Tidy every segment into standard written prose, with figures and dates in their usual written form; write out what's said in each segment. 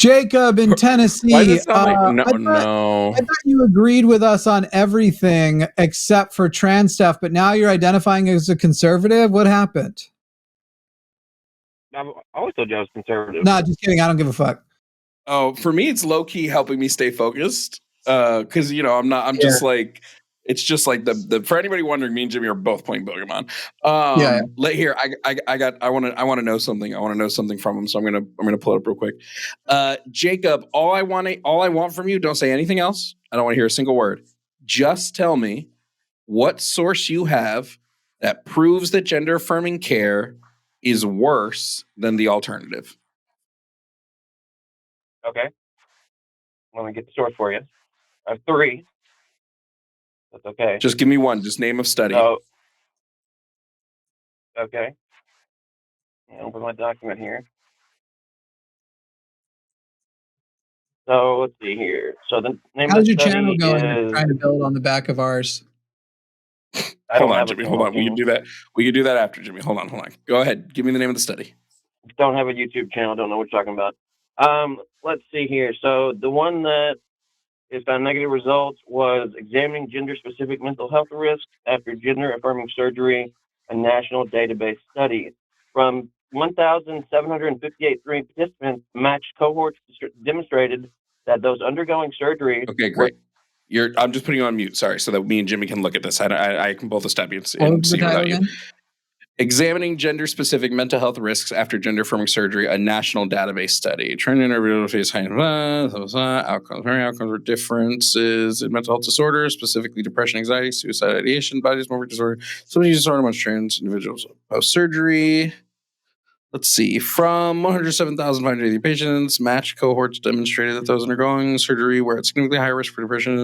Jacob in Tennessee. Why does it sound like I thought you agreed with us on everything except for trans stuff, but now you're identifying as a conservative. What happened? I've always told you I was conservative. Nah, just kidding. I don't give a fuck. Oh, for me, it's low key helping me stay focused. Because just like, it's just like the for anybody wondering, me and Jimmy are both playing Pokemon. Here, I want to know something. I want to know something from him. So I'm gonna pull it up real quick. Jacob, all I want from you, don't say anything else. I don't want to hear a single word. Just tell me what source you have that proves that gender affirming care is worse than the alternative. Okay. Let me get the source for you. I have 3. That's okay. Just give me one. Just name of study. So, okay. I'll open my document here. So let's see here. So the name How's of the your channel study going? is... Trying to build on the back of ours. Hold on, Jimmy. Hold on. We can do that. We can do that after, Jimmy. Hold on. Go ahead. Give me the name of the study. Don't have a YouTube channel. Don't know what you're talking about. Let's see here. So the one that is found negative results was examining gender-specific mental health risks after gender-affirming surgery, a national database study. From 1,758 participants, matched cohorts demonstrated that those undergoing surgery... Okay, great. I'm just putting you on mute, sorry, so that me and Jimmy can look at this. I can both step and see without you. Examining gender-specific mental health risks after gender-affirming surgery, a national database study. Training interview face outcomes were differences in mental health disorders, specifically depression, anxiety, suicide ideation, body dysmorphic disorder, substance disorder amongst trans individuals post-surgery. Let's see. From 107,580 patients, matched cohorts demonstrated that those undergoing surgery were at significantly higher risk for depression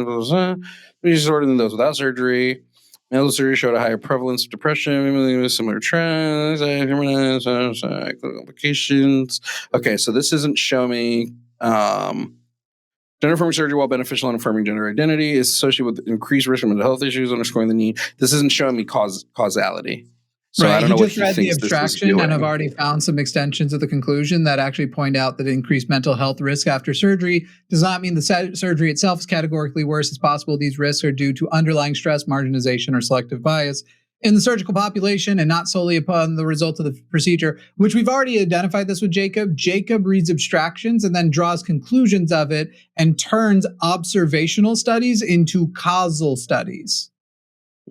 disorder than those without surgery. Male surgery showed a higher prevalence of depression, similar trends, complications. Okay, so this isn't showing me gender-affirming surgery, while beneficial in affirming gender identity, is associated with increased risk of mental health issues, underscoring the need. This isn't showing me causality. So right. I don't know what he read the thinks this is abstraction, doing. and I've already found some extensions of the conclusion that actually point out that increased mental health risk after surgery does not mean the surgery itself is categorically worse. It's possible these risks are due to underlying stress, marginalization, or selective bias in the surgical population and not solely upon the result of the procedure, which we've already identified this with Jacob. Jacob reads abstractions and then draws conclusions of it and turns observational studies into causal studies.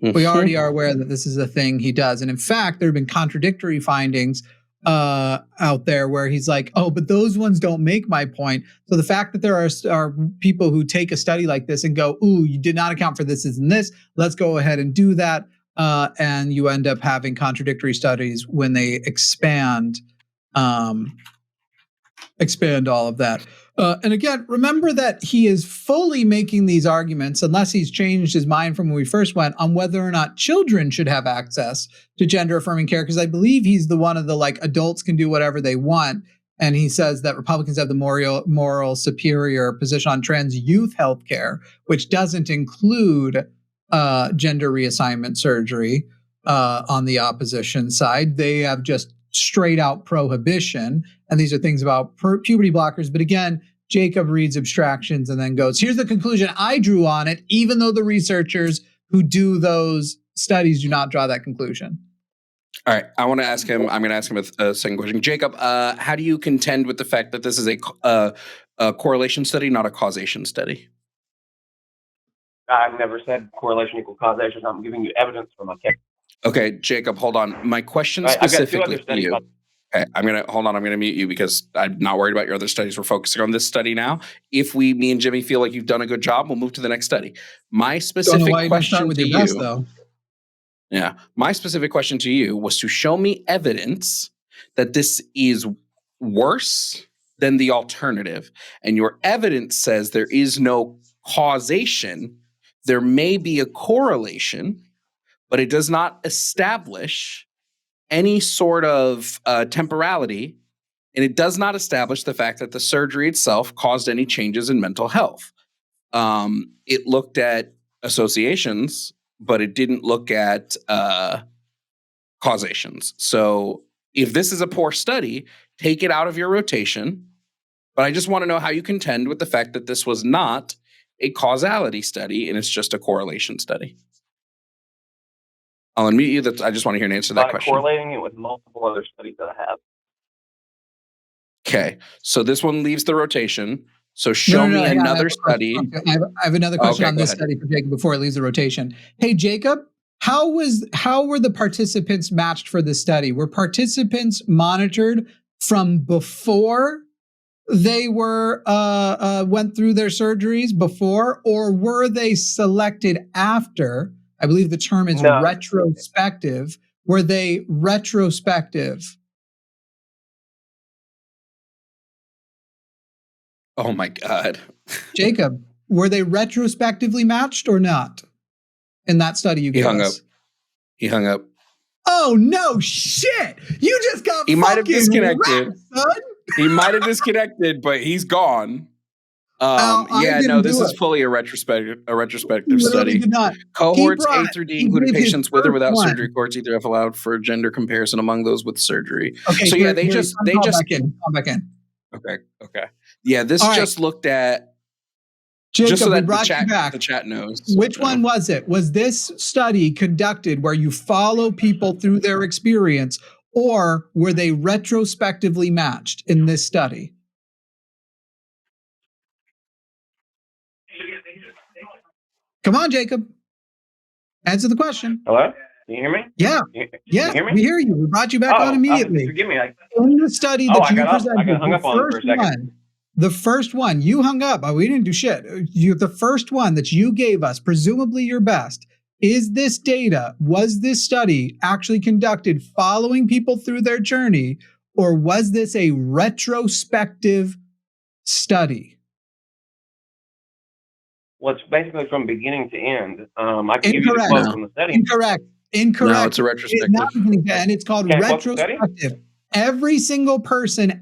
We already are aware that this is a thing he does. And in fact, there have been contradictory findings out there where he's like, oh, but those ones don't make my point. So the fact that there are people who take a study like this and go, ooh, you did not account for this and this, let's go ahead and do that. And you end up having contradictory studies when they expand all of that. And again, remember that he is fully making these arguments, unless he's changed his mind from when we first went, on whether or not children should have access to gender-affirming care, because I believe he's the one of the, like, adults can do whatever they want. And he says that Republicans have the moral superior position on trans youth health care, which doesn't include gender reassignment surgery on the opposition side. They have just straight out prohibition. And these are things about puberty blockers. But again, Jacob reads abstractions and then goes, here's the conclusion I drew on it, even though the researchers who do those studies do not draw that conclusion. All right. I'm going to ask him a second question. Jacob, how do you contend with the fact that this is a correlation study, not a causation study? I've never said correlation equal causation. I'm giving you evidence from a case. Okay, Jacob, hold on. My question specifically to you. Okay, I'm gonna mute you because I'm not worried about your other studies. We're focusing on this study now. If me and Jimmy feel like you've done a good job, we'll move to the next study. My specific question to you. Yeah, my specific question to you was to show me evidence that this is worse than the alternative. And your evidence says there is no causation. There may be a correlation, but it does not establish any sort of temporality, and it does not establish the fact that the surgery itself caused any changes in mental health. It looked at associations, but it didn't look at causations. So if this is a poor study, take it out of your rotation, But I just want to know how you contend with the fact that this was not a causality study and it's just a correlation study. I'll unmute you. I just want to hear an answer to that question. Correlating it with multiple other studies that I have. Okay, so this one leaves the rotation. So show me another study. I have another question on this study for Jacob before it leaves the rotation. Hey, Jacob, how were the participants matched for this study? Were participants monitored from before they were went through their surgeries before, or were they selected after? I believe the term is retrospective. Were they retrospective? Oh my God. Jacob, were they retrospectively matched or not in that study you gave us? He hung up. Oh, no shit. You just got He might have disconnected. wrecked, son. He might have disconnected, but he's gone. This is fully a retrospective study. Cohorts A through D included patients with or without surgery. Cohorts either have allowed for gender comparison among those with surgery. Okay, so yeah, they just come back in. Okay. Yeah, this just looked at Jacob, just so that the chat knows. Which one was it? Was this study conducted where you follow people through their experience, or were they retrospectively matched in this study? Come on, Jacob. Answer the question. Hello? Can you hear me? Yeah. Yes, we hear you. We brought you back on immediately. Forgive me. In the study that you presented, I got hung up on for a second. The first one, you hung up. We didn't do shit. The first one that you gave us, presumably your best, is this data, was this study actually conducted following people through their journey, or was this a retrospective study? Well, it's basically from beginning to end. I can give you the quote from the study. Incorrect. No, it's a retrospective. And it's called retrospective. Every single person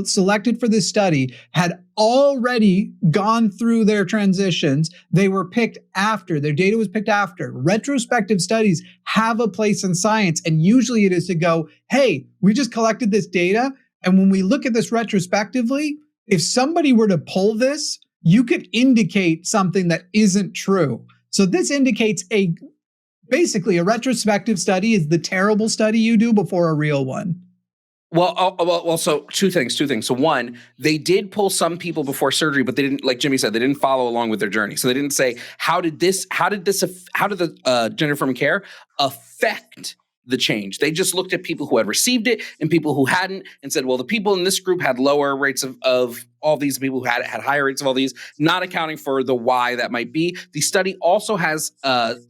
selected for this study had already gone through their transitions. They were picked after. Their data was picked after. Retrospective studies have a place in science, and usually it is to go, hey, we just collected this data, and when we look at this retrospectively, if somebody were to pull this, you could indicate something that isn't true. So this indicates basically a retrospective study is the terrible study you do before a real one. Well, so two things. So one, they did pull some people before surgery, but they didn't, like Jimmy said, they didn't follow along with their journey. So they didn't say, how did the gender affirming care affect the change? They just looked at people who had received it and people who hadn't and said, well, the people in this group had lower rates of all these, people who had higher rates of all these, not accounting for the why that might be. The study also has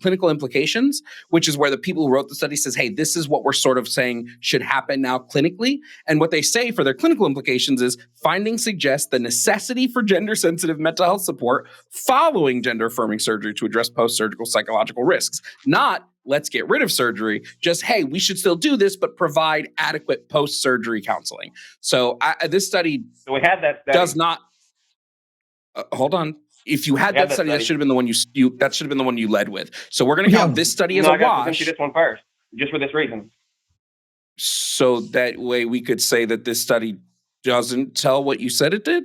clinical implications, which is where the people who wrote the study says, hey, this is what we're sort of saying should happen now clinically. And what they say for their clinical implications is findings suggest the necessity for gender-sensitive mental health support following gender-affirming surgery to address post-surgical psychological risks. Not let's get rid of surgery, just, hey, we should still do this, but provide adequate post-surgery counseling. So this study we had that study. Does not, hold on. If you had that study, that should have been the one that should have been the one you led with. So we're going to count this study as a wash. I got to present you this one first, just for this reason. So that way we could say that this study doesn't tell what you said it did?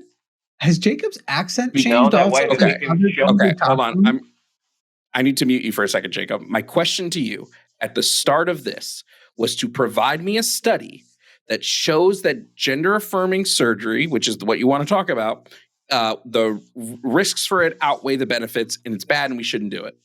Has Jacob's accent changed also? Okay, hold on. I need to mute you for a second, Jacob. My question to you at the start of this was to provide me a study that shows that gender-affirming surgery, which is what you want to talk about, the risks for it outweigh the benefits, and it's bad and we shouldn't do it.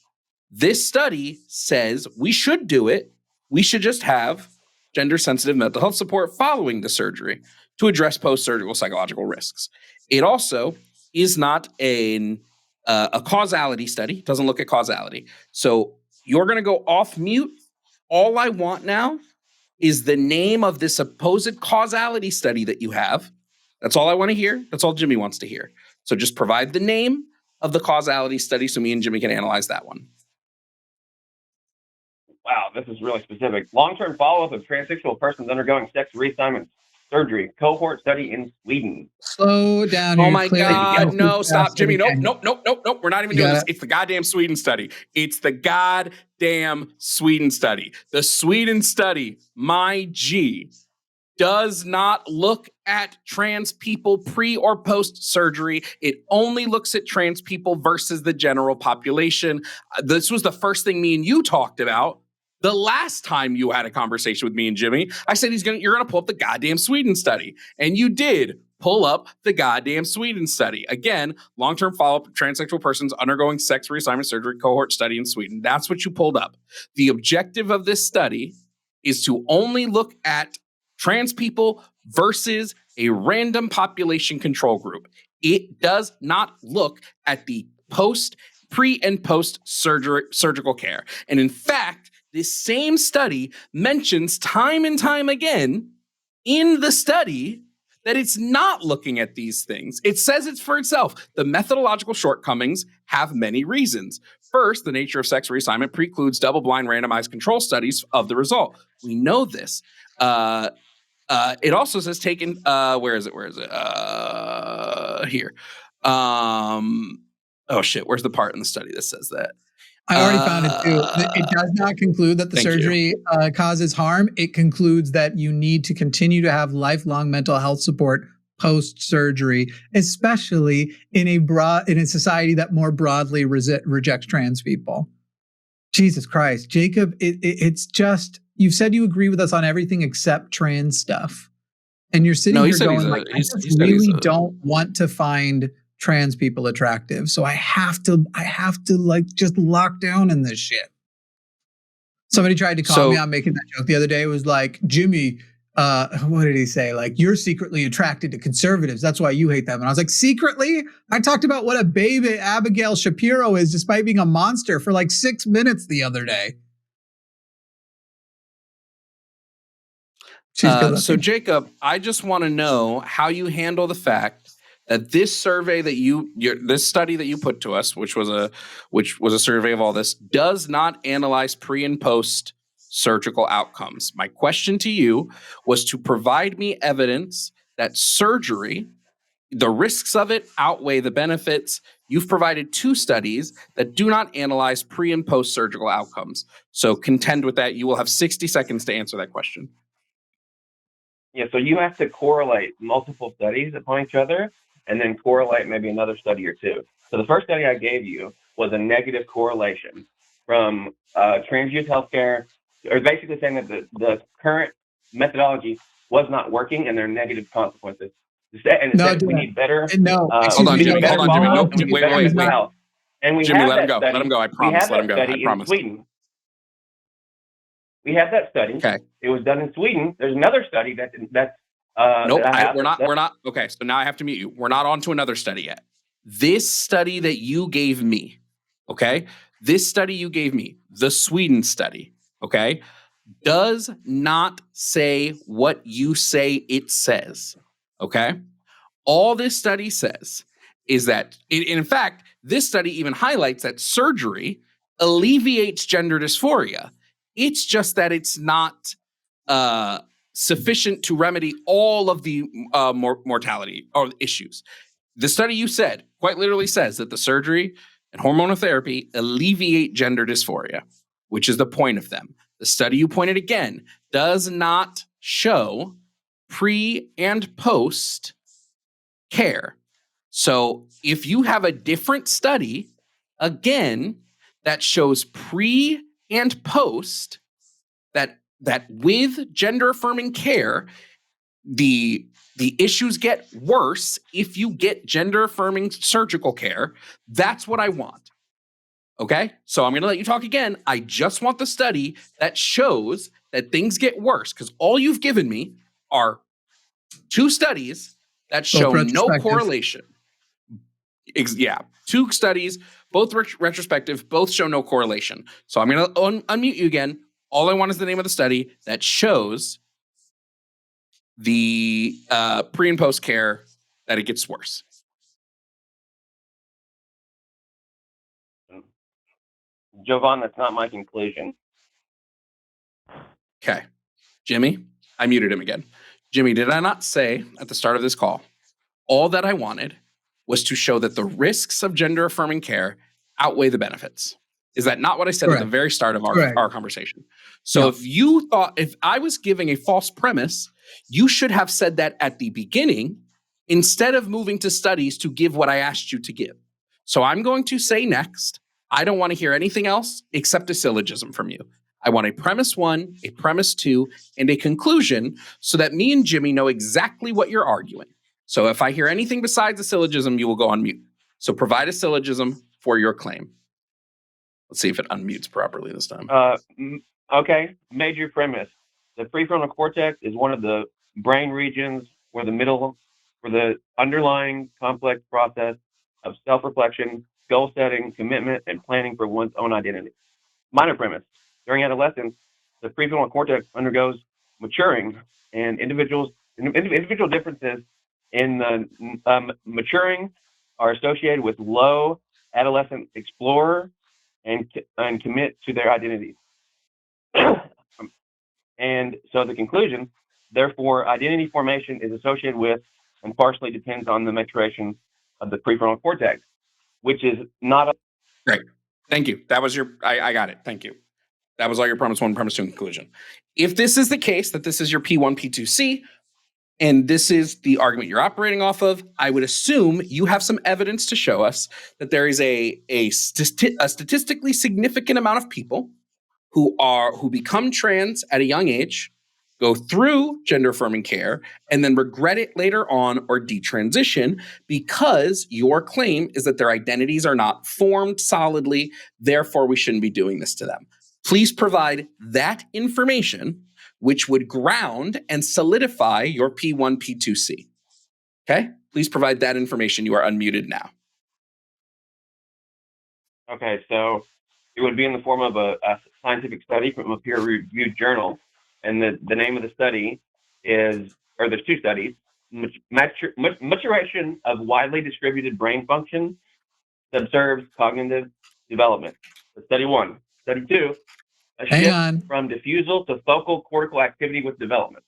This study says we should do it. We should just have gender-sensitive mental health support following the surgery to address post-surgical psychological risks. It also is not a causality study. It doesn't look at causality. So you're going to go off mute. All I want now is the name of this supposed causality study that you have. That's all I want to hear. That's all Jimmy wants to hear. So just provide the name of the causality study so me and Jimmy can analyze that one. Wow, this is really specific. Long-term follow-up of transsexual persons undergoing sex reassignment surgery. Cohort study in Sweden. Slow down. Oh my God, no, stop, Jimmy. Nope. We're not even doing this. It's the goddamn Sweden study. It's the goddamn Sweden study. The Sweden study, my G, does not look at trans people pre or post surgery. It only looks at trans people versus the general population. This was the first thing me and you talked about the last time you had a conversation with me and Jimmy. I said you're gonna pull up the goddamn Sweden study, and you did pull up the goddamn Sweden study. Again, long-term follow-up of transsexual persons undergoing sex reassignment surgery cohort study in Sweden. That's what you pulled up. The objective of this study is to only look at trans people versus a random population control group. It does not look at the pre and post surgical care. And in fact, this same study mentions time and time again in the study that it's not looking at these things. It says it's for itself. The methodological shortcomings have many reasons. First, the nature of sex reassignment precludes double-blind randomized control studies of the result. We know this. It also says taken, where is it? Here. Oh shit, where's the part in the study that says that? I already found it too. It does not conclude that the surgery causes harm. It concludes that you need to continue to have lifelong mental health support post-surgery, especially in a society that more broadly rejects trans people. Jesus Christ, Jacob, it's just, you've said you agree with us on everything except trans stuff. And you're sitting here going like, I just really don't want to find trans people attractive. So I have to like just lock down in this shit. Somebody tried to call me on making that joke the other day. It was like, Jimmy, what did he say? Like, you're secretly attracted to conservatives. That's why you hate them. And I was like, secretly? I talked about what a baby Abigail Shapiro is despite being a monster for like 6 minutes the other day. So Jacob, I just want to know how you handle the fact that this survey that this study that you put to us, which was a survey of all this, does not analyze pre and post surgical outcomes. My question to you was to provide me evidence that surgery, the risks of it outweigh the benefits. You've provided 2 studies that do not analyze pre and post surgical outcomes. So contend with that. You will have 60 seconds to answer that question. Yeah, so you have to correlate multiple studies upon each other and then correlate maybe another study or 2. So the first study I gave you was a negative correlation from trans youth healthcare, or basically saying that the current methodology was not working and there are negative consequences. And we need better. Hold on, Jimmy. Wait. And we Jimmy, have let him go. Let him go. I promise. Let him go. I promise. Sweden. We have that study. Okay. It was done in Sweden. There's another study that's nope. We're not. Okay. So now I have to mute you. We're not on to another study yet. This study that you gave me, okay? This study you gave me, the Sweden study, okay, does not say what you say it says, okay? All this study says is that, in fact, this study even highlights that surgery alleviates gender dysphoria. It's just that it's not sufficient to remedy all of the mortality or issues. The study you said quite literally says that the surgery and hormonal therapy alleviate gender dysphoria, which is the point of them. The study you pointed again does not show pre and post care. So if you have a different study, again, that shows pre and post, that with gender affirming care, the issues get worse if you get gender affirming surgical care. That's what I want. Okay? So I'm going to let you talk again. I just want the study that shows that things get worse, because all you've given me are 2 studies that show no correlation. 2 studies, both retrospective, both show no correlation. So I'm going to unmute you again. All I want is the name of the study that shows the pre and post care that it gets worse. Jovan, that's not my conclusion. Okay. Jimmy, I muted him again. Jimmy, did I not say at the start of this call, all that I wanted was to show that the risks of gender affirming care outweigh the benefits? Is that not what I said Correct. At the very start of our conversation? So if you thought, if I was giving a false premise You should have said that at the beginning instead of moving to studies to give what I asked you to give. So I'm going to say next, I don't want to hear anything else except a syllogism from you. I want a premise 1, a premise 2, and a conclusion so that me and Jimmy know exactly what you're arguing. So if I hear anything besides a syllogism, you will go on mute. So provide a syllogism for your claim. Let's see if it unmutes properly this time. Okay, major premise. The prefrontal cortex is one of the brain regions where the underlying complex process of self-reflection, goal setting, commitment, and planning for one's own identity. Minor premise. During adolescence, the prefrontal cortex undergoes maturing, and individual differences in the maturing are associated with low adolescent explorer and commit to their identities. And so the conclusion, therefore, identity formation is associated with and partially depends on the maturation of the prefrontal cortex, which is not Great. Thank you. That was I got it. Thank you. That was all your premise 1, premise 2, and conclusion. If this is the case, that this is your P1, P2C, and this is the argument you're operating off of, I would assume you have some evidence to show us that there is a statistically significant amount of people who become trans at a young age, go through gender-affirming care, and then regret it later on or detransition because your claim is that their identities are not formed solidly, therefore we shouldn't be doing this to them. Please provide that information, which would ground and solidify your P1, P2C. Okay? Please provide that information. You are unmuted now. Okay, so it would be in the form of a scientific study from a peer-reviewed journal. And the name of the study is, or there's 2 studies, maturation of widely distributed brain function observes cognitive development. So study 1. Study 2, a shift from diffusal to focal cortical activity with development.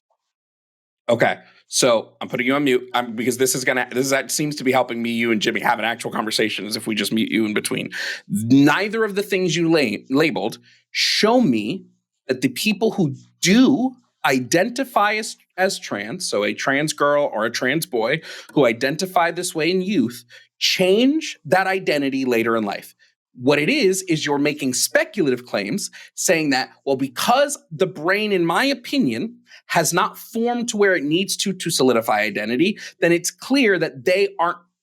Okay, so I'm putting you on mute because that seems to be helping me, you, and Jimmy have an actual conversation as if we just mute you in between. Neither of the things you labeled show me that the people who do identify as trans, so a trans girl or a trans boy who identify this way in youth, change that identity later in life. What it is you're making speculative claims saying that, well, because the brain, in my opinion, has not formed to where it needs to solidify identity, then it's clear that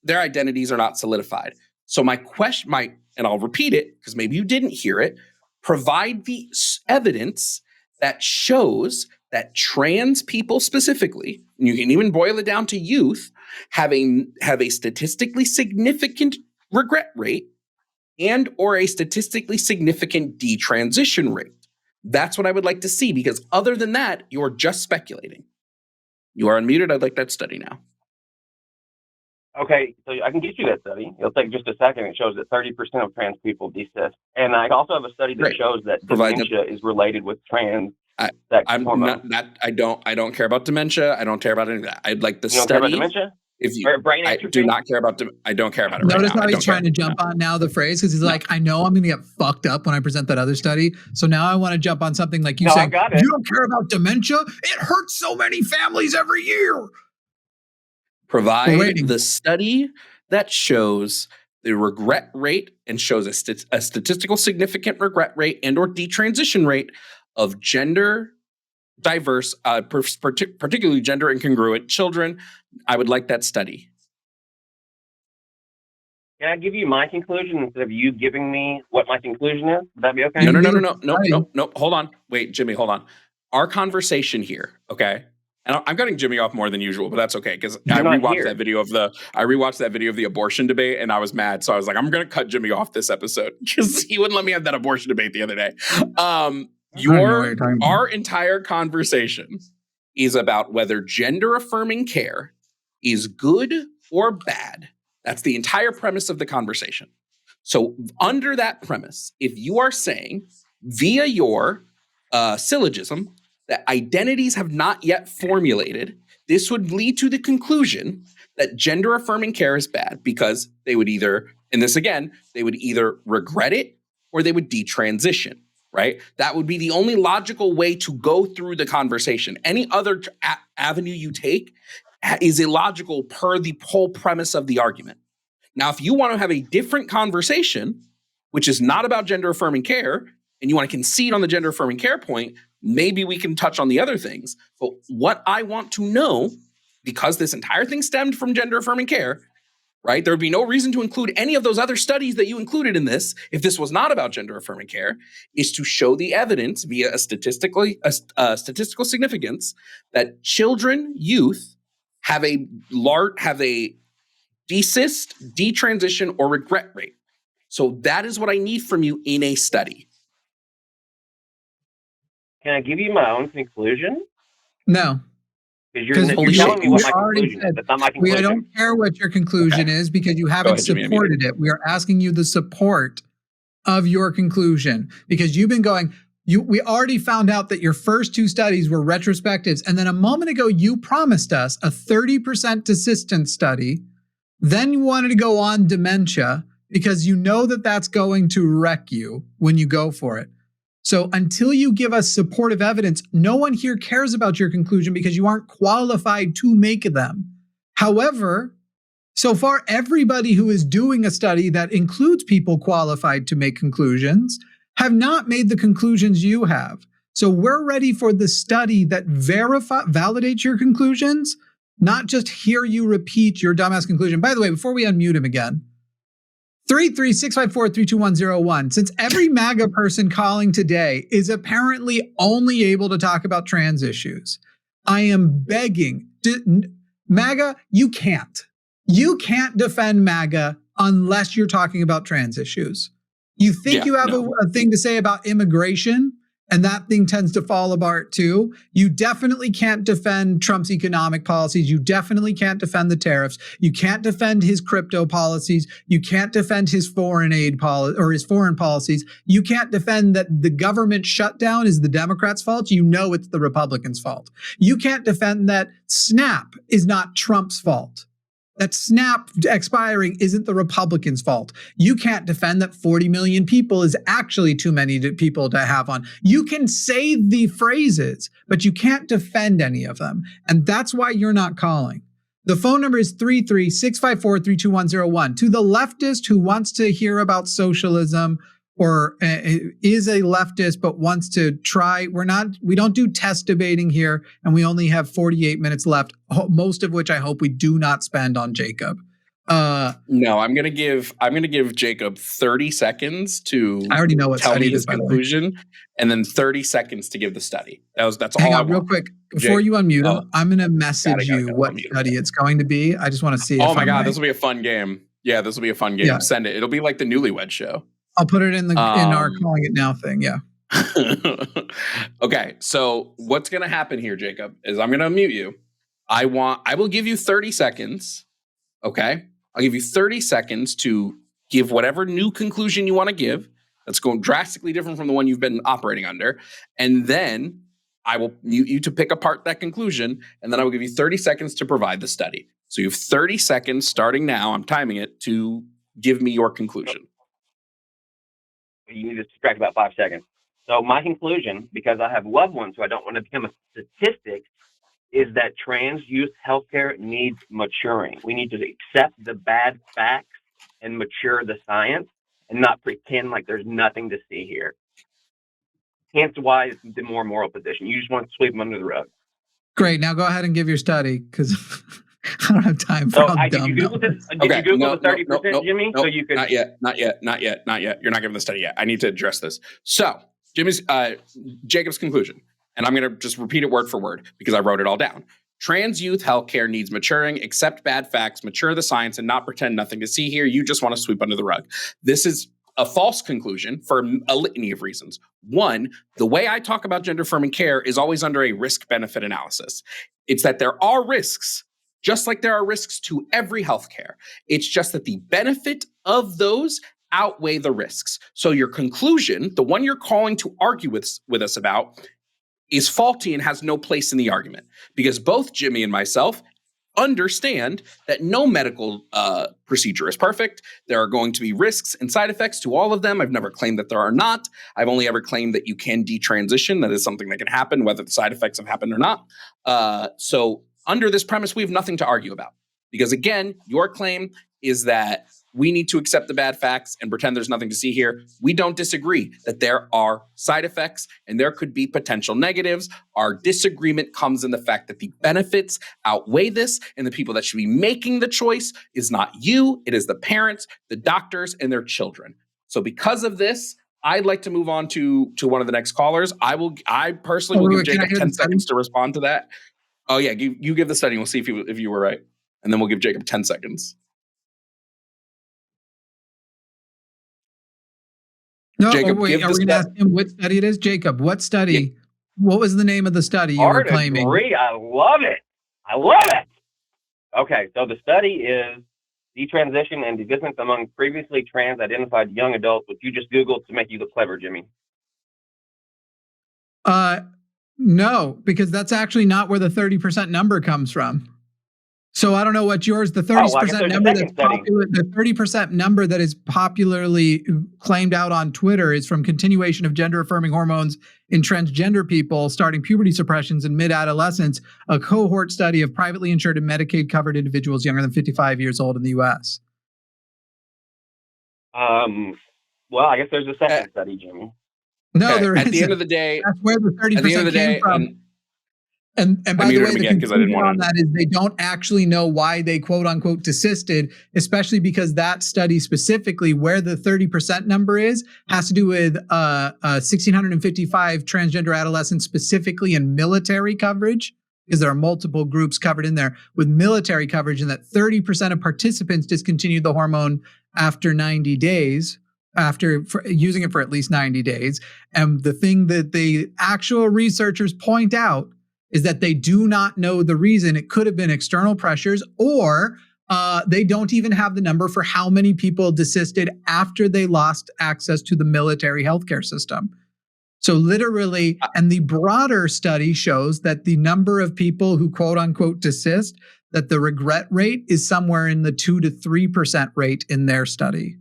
their identities are not solidified. So my question, and I'll repeat it because maybe you didn't hear it, provide the evidence that shows that trans people specifically, and you can even boil it down to youth, have a statistically significant regret rate and or a statistically significant detransition rate. That's what I would like to see, because other than that, you're just speculating. You are unmuted. I'd like that study now. Okay, so I can get you that study. It'll take just a second. It shows that 30% of trans people desist. And I also have a study that shows that dementia is related with trans sex hormones. I don't care about dementia. I don't care about any of that. I'd like the study. You don't care about dementia? Brain I atrophy? do not care about I don't care about it. Notice right now. how he's trying to jump on now the phrase, because he's like, I know I'm going to get fucked up when I present that other study. So now I want to jump on something like you saying, you don't care about dementia? It hurts so many families every year. Provide the study that shows the regret rate and shows a statistical significant regret rate and or detransition rate of gender diverse, particularly gender incongruent children. I would like that study. Can I give you my conclusion instead of you giving me what my conclusion is? Would that be okay? No. Hold on. Wait, Jimmy, hold on. Our conversation here, okay? And I'm cutting Jimmy off more than usual, but that's okay, because I rewatched that video of the abortion debate, and I was mad. So I was like, I'm going to cut Jimmy off this episode because he wouldn't let me have that abortion debate the other day. Our entire conversation is about whether gender-affirming care is good or bad. That's the entire premise of the conversation. So under that premise, if you are saying via your syllogism that identities have not yet formulated, this would lead to the conclusion that gender-affirming care is bad because they would either, and this again, they would either regret it or they would detransition. right? That would be the only logical way to go through the conversation. Any other avenue you take is illogical per the whole premise of the argument. Now, if you want to have a different conversation, which is not about gender-affirming care, and you want to concede on the gender-affirming care point, maybe we can touch on the other things. But what I want to know, because this entire thing stemmed from gender-affirming care, right? There would be no reason to include any of those other studies that you included in this if this was not about gender-affirming care, is to show the evidence via a statistical significance that youth have a desist, detransition, or regret rate. So that is what I need from you in a study. Can I give you my own conclusion? No. Because you're telling me what my conclusion is. That's not my conclusion. I don't care what your conclusion is because you haven't supported it. We are asking you the support of your conclusion because you've been going, we already found out that your first two studies were retrospectives. And then a moment ago, you promised us a 30% desistance study. Then you wanted to go on dementia because you know that that's going to wreck you when you go for it. So until you give us supportive evidence, no one here cares about your conclusion because you aren't qualified to make them. However, so far, everybody who is doing a study that includes people qualified to make conclusions have not made the conclusions you have. So we're ready for the study that validates your conclusions, not just hear you repeat your dumbass conclusion. By the way, before we unmute him again, 33654-32101. Since every MAGA person calling today is apparently only able to talk about trans issues, I am begging. MAGA, you can't. You can't defend MAGA unless you're talking about trans issues. You think you have a thing to say about immigration, and that thing tends to fall apart too. You definitely can't defend Trump's economic policies. You definitely can't defend the tariffs. You can't defend his crypto policies. You can't defend his foreign aid policy or his foreign policies. You can't defend that the government shutdown is the Democrats' fault. You know it's the Republicans' fault. You can't defend that SNAP is not Trump's fault. That SNAP expiring isn't the Republicans' fault. You can't defend that 40 million people is actually too many people to have on. You can say the phrases, but you can't defend any of them. And that's why you're not calling. The phone number is 33654-32101. To the leftist who wants to hear about socialism or is a leftist but wants to try, we don't do test debating here, and we only have 48 minutes left, most of which I hope we do not spend on Jacob. No, I'm gonna give Jacob 30 seconds to I already know what tell study me his conclusion, and then 30 seconds to give the study. That's all. Hang on, real quick before you unmute him. I'm gonna message you what study it's going to be. I just want to see. Oh my god, this will be a fun game. Yeah, this will be a fun game. Yeah. Send it. It'll be like the Newlywed Show. I'll put it in our calling it now thing. Yeah. Okay. So what's going to happen here, Jacob, is I'm going to unmute you. I will give you 30 seconds. Okay. I'll give you 30 seconds to give whatever new conclusion you want to give. That's going drastically different from the one you've been operating under. And then I will mute you to pick apart that conclusion. And then I will give you 30 seconds to provide the study. So you have 30 seconds starting now. I'm timing it to give me your conclusion. You need to subtract about 5 seconds. So my conclusion, because I have loved ones who I don't want to become a statistic, is that trans youth healthcare needs maturing. We need to accept the bad facts and mature the science and not pretend like there's nothing to see here. Hence why it's the more moral position. You just want to sweep them under the rug. Great. Now go ahead and give your study because I don't have time for Did you Google the 30%, Jimmy? No, so you could not yet. You're not giving the study yet. I need to address this. So Jacob's conclusion, and I'm going to just repeat it word for word because I wrote it all down. Trans youth healthcare needs maturing, accept bad facts, mature the science, and not pretend nothing to see here. You just want to sweep under the rug. This is a false conclusion for a litany of reasons. One, the way I talk about gender-affirming care is always under a risk-benefit analysis. It's that there are risks, just like there are risks to every healthcare. It's just that the benefit of those outweigh the risks. So your conclusion, the one you're calling to argue with us about, is faulty and has no place in the argument because both Jimmy and myself understand that no medical procedure is perfect. There are going to be risks and side effects to all of them. I've never claimed that there are not. I've only ever claimed that you can detransition. That is something that can happen, whether the side effects have happened or not. So under this premise, we have nothing to argue about. Because again, your claim is that we need to accept the bad facts and pretend there's nothing to see here. We don't disagree that there are side effects and there could be potential negatives. Our disagreement comes in the fact that the benefits outweigh this, and the people that should be making the choice is not you, it is the parents, the doctors, and their children. So because of this, I'd like to move on to one of the next callers. I personally will give Jacob 10 seconds to respond to that. Oh yeah, you give the study and we'll see if you were right. And then we'll give Jacob 10 seconds. No, Jacob, wait, are we going to ask him what study it is? Jacob, what study? Yeah. What was the name of the study you were claiming? I love it. I love it. Okay, so the study is detransition and deviscence among previously trans-identified young adults, which you just Googled to make you look clever, Jimmy. No, because that's actually not where the 30% number comes from. So I don't know what yours, the 30% number that's popular, the 30% number that is popularly claimed out on Twitter is from continuation of gender-affirming hormones in transgender people starting puberty suppressions in mid-adolescence, a cohort study of privately insured and Medicaid-covered individuals younger than 55 years old in the U.S. Well, I guess there's a second study, Jimmy. No, there isn't. At the end of the day, that's where the 30% came from. And by the way, the conclusion on that is they don't actually know why they quote unquote desisted, especially because that study specifically where the 30% number is has to do with 1,655 transgender adolescents specifically in military coverage, because there are multiple groups covered in there with military coverage, and that 30% of participants discontinued the hormone after 90 days. After using it for at least 90 days. And the thing that the actual researchers point out is that they do not know the reason. It could have been external pressures, or they don't even have the number for how many people desisted after they lost access to the military healthcare system. So literally, and the broader study shows that the number of people who quote unquote desist, that the regret rate is somewhere in the 2 to 3% rate in their study.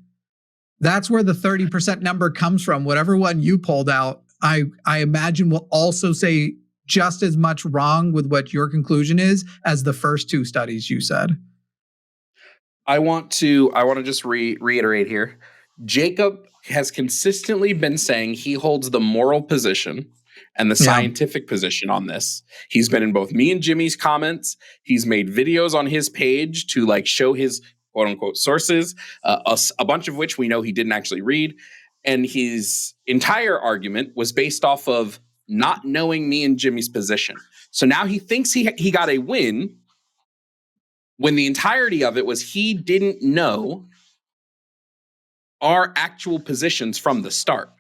That's where the 30% number comes from. Whatever one you pulled out, I imagine will also say just as much wrong with what your conclusion is as the first two studies you said. I want to just reiterate here. Jacob has consistently been saying he holds the moral position and the scientific position on this. He's been in both me and Jimmy's comments. He's made videos on his page to show his quote unquote sources, a bunch of which we know he didn't actually read. And his entire argument was based off of not knowing me and Jimmy's position. So now he thinks he got a win when the entirety of it was he didn't know our actual positions from the start.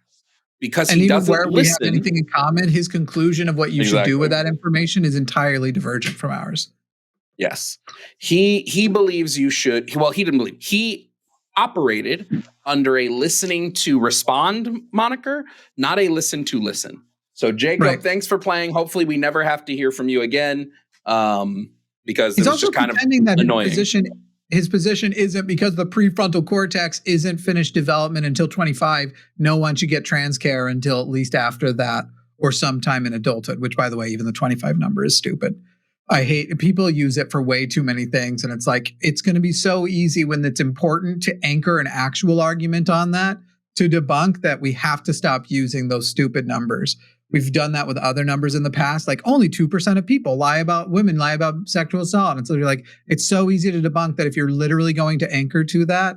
Because he doesn't listen. We have anything in common, his conclusion of what you should do with that information is entirely divergent from ours. Yes. He believes you should. Well, he didn't believe. He operated under a listening to respond moniker, not a listen to listen. So Jacob, thanks for playing. Hopefully we never have to hear from you again, because it's just kind of annoying. His position isn't because the prefrontal cortex isn't finished development until 25. No one should get trans care until at least after that or sometime in adulthood, which, by the way, even the 25 number is stupid. I hate people use it for way too many things. And it's like, it's going to be so easy when it's important to anchor an actual argument on that to debunk that we have to stop using those stupid numbers. We've done that with other numbers in the past, like only 2% of people lie about women, lie about sexual assault. And so you're like, it's so easy to debunk that if you're literally going to anchor to that,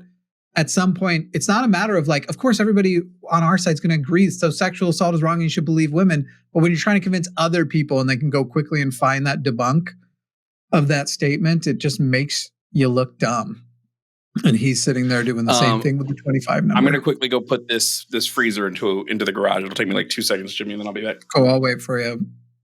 at some point, it's not a matter of of course, everybody on our side is going to agree. So sexual assault is wrong and you should believe women. But when you're trying to convince other people and they can go quickly and find that debunk of that statement, it just makes you look dumb. And he's sitting there doing the same thing with the 25 number. I'm going to quickly go put this freezer into the garage. It'll take me 2 seconds, Jimmy, and then I'll be back. Oh, I'll wait for you.